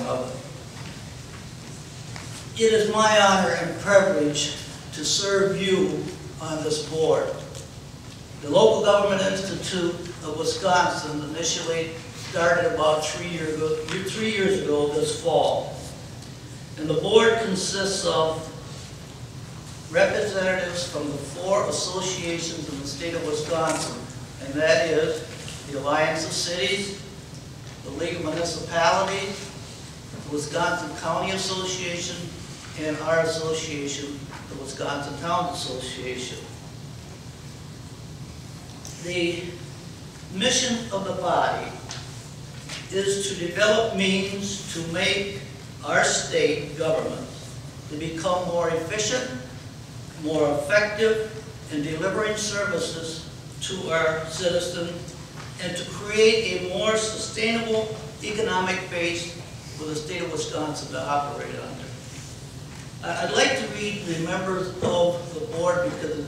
outcome of it. It is my honor and privilege to serve you on this board. The Local Government Institute of Wisconsin initially started about 3 years ago this fall. And the board consists of representatives from the 4 associations in the state of Wisconsin, and that is the Alliance of Cities, the League of Municipalities, the Wisconsin County Association, and our association, the Wisconsin Towns Association. The mission of the body is to develop means to make our state government to become more efficient, more effective in delivering services to our citizens, and to create a more sustainable economic base for the state of Wisconsin to operate under. I'd like to read the members of the board because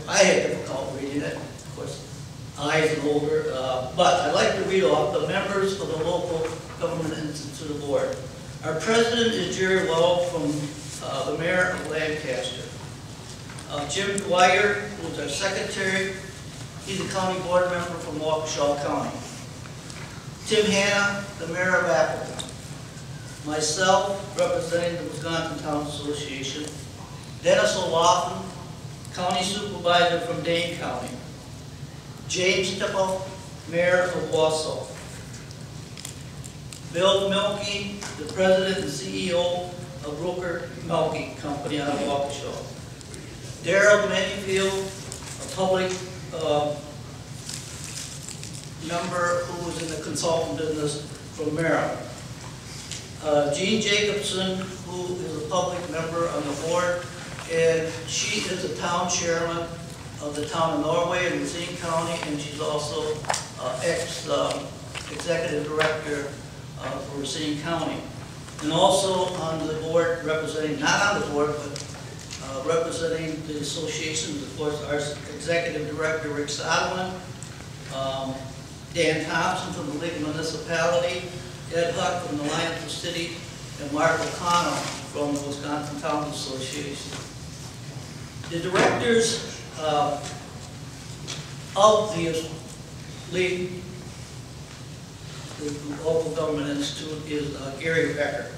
I had difficulty reading it. Of course, I is older, but I'd like to read off the members of the Local Government Institute Board. Our president is Jerry Lowe from the mayor of Lancaster. Jim Dwyer, who's our secretary, he's a county board member from Waukesha County. Tim Hanna, the mayor of Appleton. Myself, representing the Wisconsin Towns Association. Dennis O'Loughlin, county supervisor from Dane County. James Tipple, mayor of Wausau. Bill Milkey, the president and CEO of Brooker Milkey Company out of Waukesha. Darrell Manyfield, a public member who was in the consultant business from Maryland. Jean Jacobson, who is a public member on the board, and she is the town chairman of the town of Norway in Racine County, and she's also ex-executive director for Racine County. And also on the board representing, not on the board, but representing the associations, of course, our executive director, Rick Soderman, Dan Thompson from the League of Municipality, Ed Huck from the Alliance of Cities, and Mark O'Connell from the Wisconsin Towns Association. The directors of the League, the Local Government Institute, is Gary Becker.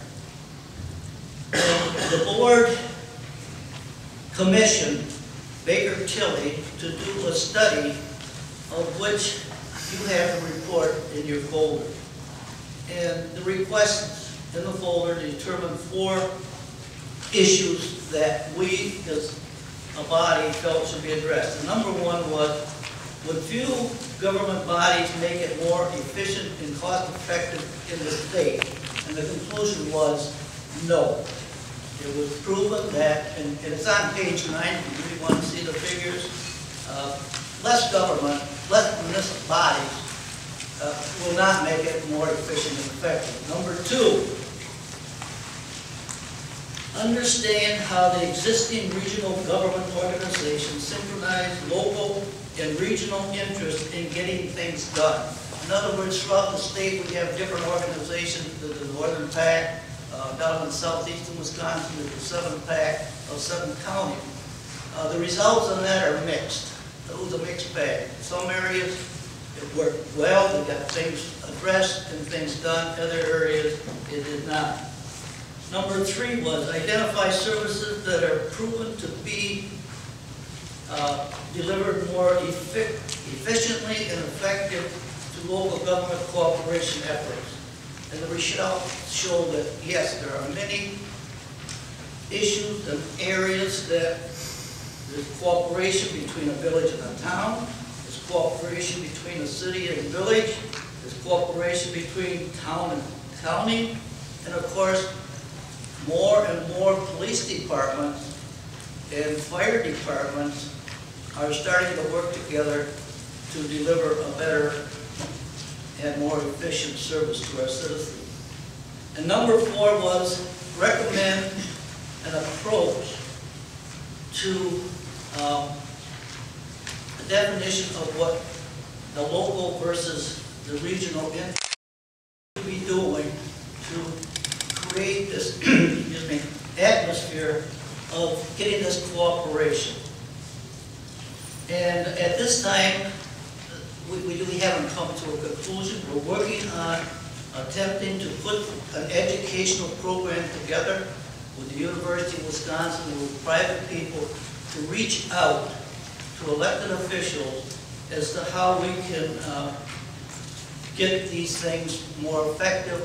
And the board commissioned Baker Tilly to do a study of which you have the report in your folder. And the requests in the folder determined 4 issues that we as a body felt should be addressed. And number 1 was, would few government bodies make it more efficient and cost effective in the state? And the conclusion was no. It was proven that, and it's on page 9 if you really want to see the figures, less government, less municipal bodies will not make it more efficient and effective. Number 2, understand how the existing regional government organizations synchronize local and regional interest in getting things done. In other words, throughout the state we have different organizations. The Northern PAC, down in southeastern Wisconsin, there's the 7th PAC of 7 counties. The results on that are mixed. It was a mixed bag. Some areas it worked well, they got things addressed and things done. Other areas it did not. Number 3 was identify services that are proven to be delivered more efficiently and effective to local government cooperation efforts. And the results show that, yes, there are many issues and areas that there's cooperation between a village and a town, there's cooperation between a city and a village, there's cooperation between town and county, and of course, more and more police departments and fire departments are starting to work together to deliver a better and more efficient service to our citizens. And number 4 was recommend an approach to the definition of what the local versus the regional entity should be doing to here of getting this cooperation. And at this time, we really haven't come to a conclusion. We're working on attempting to put an educational program together with the University of Wisconsin and with private people to reach out to elected officials as to how we can get these things more effective,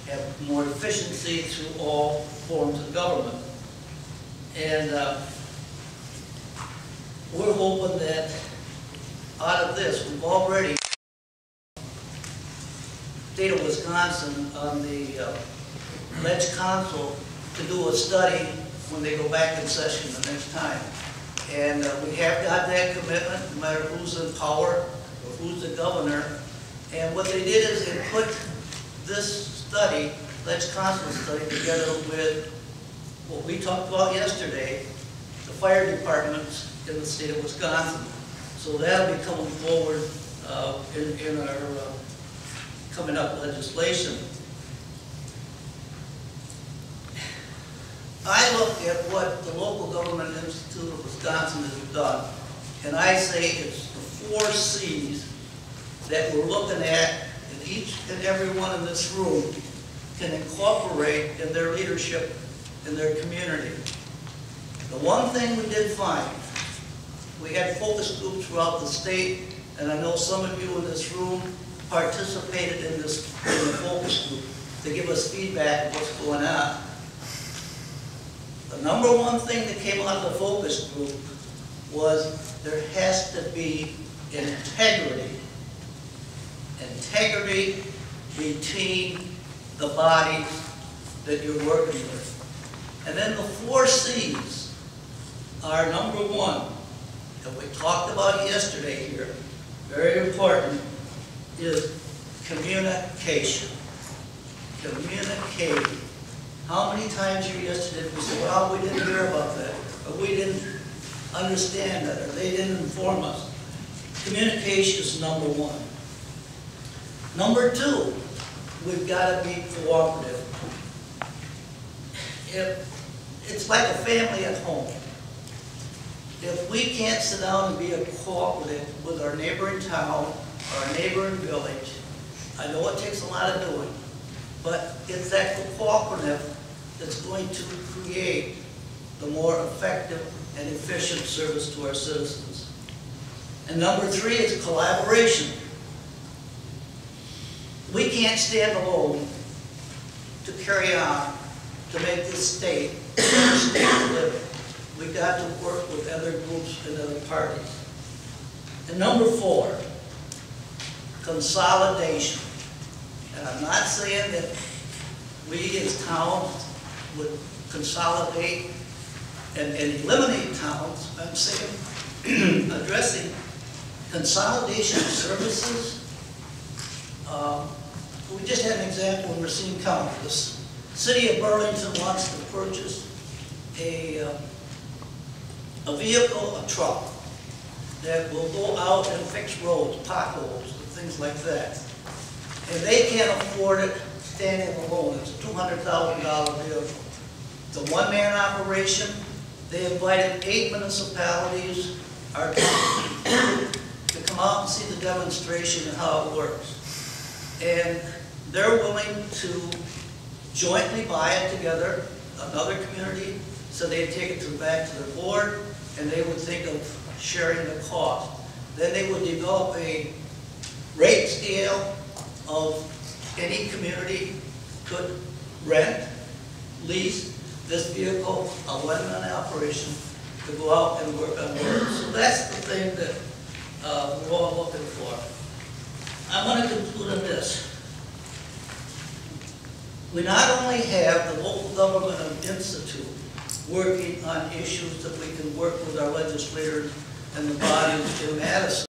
have more efficiency through all forms of government. And we're hoping that out of this, we've already, state of Wisconsin on the Ledge Council to do a study when they go back in session the next time. And we have got that commitment, no matter who's in power or who's the governor. And what they did is they put this study, Ledge Council study, together with what we talked about yesterday, the fire departments in the state of Wisconsin. So that'll be coming forward in our coming up legislation. I look at what the Local Government Institute of Wisconsin has done, and I say it's the 4 C's that we're looking at, and each and every one in this room can incorporate in their leadership in their community. The one thing we did find, we had focus groups throughout the state, and I know some of you in this room participated in the focus group to give us feedback of what's going on. The number one thing that came out of the focus group was there has to be integrity. Integrity between the bodies that you're working with. And then the 4 C's are number 1, that we talked about yesterday here, very important, is communication. Communicating. How many times here yesterday we said, well, we didn't hear about that, or we didn't understand that, or they didn't inform us. Communication is number 1. Number 2, we've got to be cooperative. It's like a family at home. If we can't sit down and be a cooperative with our neighboring town or our neighboring village, I know it takes a lot of doing, but it's that cooperative that's going to create the more effective and efficient service to our citizens. And number 3 is collaboration. We can't stand alone to carry on to make this state a better state to live in. We've got to work with other groups and other parties. And number 4, consolidation. And I'm not saying that we as towns would consolidate and eliminate towns. I'm saying addressing consolidation of services. We just had an example in Racine County. The city of Burlington wants to purchase a vehicle, a truck, that will go out and fix roads, potholes, and things like that. And they can't afford it standing alone. It's a $200,000 vehicle. It's a one-man operation. They invited 8 municipalities, our county, to come out and see the demonstration and how it works. And they're willing to jointly buy it together, another community, so they'd take it back to their board, and they would think of sharing the cost. Then they would develop a rate scale of any community could rent, lease this vehicle, a one-man operation, to go out and work on work. So that's the thing that we're all looking for. I want to conclude on this. We not only have the Local Government Institute working on issues that we can work with our legislators and the bodies in Madison,